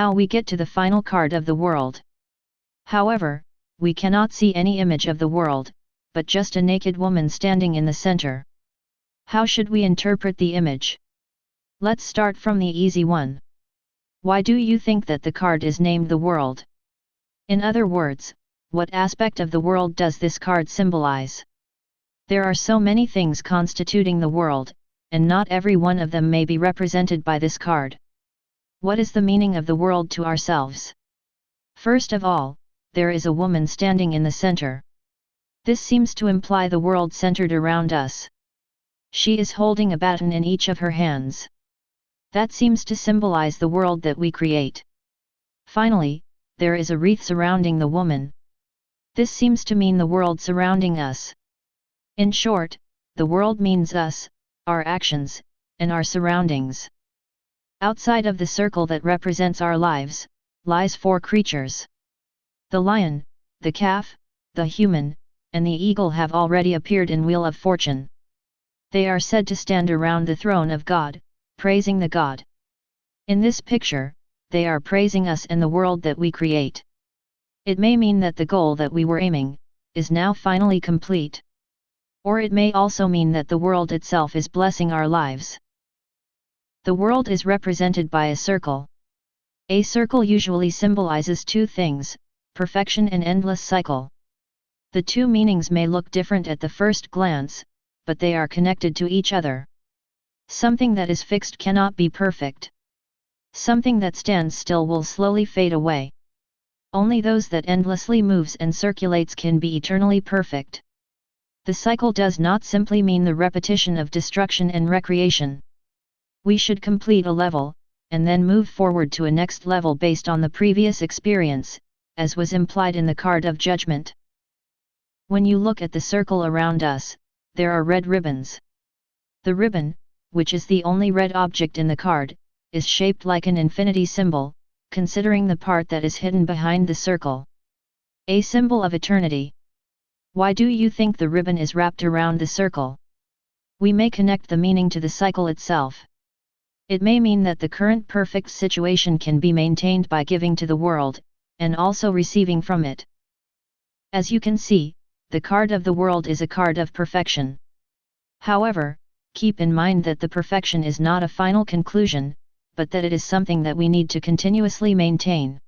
Now we get to the final card of the world. However, we cannot see any image of the world, but just a naked woman standing in the center. How should we interpret the image? Let's start from the easy one. Why do you think that the card is named the world? In other words, what aspect of the world does this card symbolize? There are so many things constituting the world, and not every one of them may be represented by this card. What is the meaning of the world to ourselves? First of all, there is a woman standing in the center. This seems to imply the world centered around us. She is holding a baton in each of her hands. That seems to symbolize the world that we create. Finally, there is a wreath surrounding the woman. This seems to mean the world surrounding us. In short, the world means us, our actions, and our surroundings. Outside of the circle that represents our lives, lies 4 creatures. The lion, the calf, the human, and the eagle have already appeared in Wheel of Fortune. They are said to stand around the throne of God, praising the God. In this picture, they are praising us and the world that we create. It may mean that the goal that we were aiming is now finally complete. Or it may also mean that the world itself is blessing our lives. The world is represented by a circle. A circle usually symbolizes 2 things, perfection and endless cycle. The 2 meanings may look different at the first glance, but they are connected to each other. Something that is fixed cannot be perfect. Something that stands still will slowly fade away. Only those that endlessly moves and circulates can be eternally perfect. The cycle does not simply mean the repetition of destruction and recreation. We should complete a level, and then move forward to a next level based on the previous experience, as was implied in the card of judgment. When you look at the circle around us, there are red ribbons. The ribbon, which is the only red object in the card, is shaped like an infinity symbol, considering the part that is hidden behind the circle. A symbol of eternity. Why do you think the ribbon is wrapped around the circle? We may connect the meaning to the cycle itself. It may mean that the current perfect situation can be maintained by giving to the world, and also receiving from it. As you can see, the card of the world is a card of perfection. However, keep in mind that the perfection is not a final conclusion, but that it is something that we need to continuously maintain.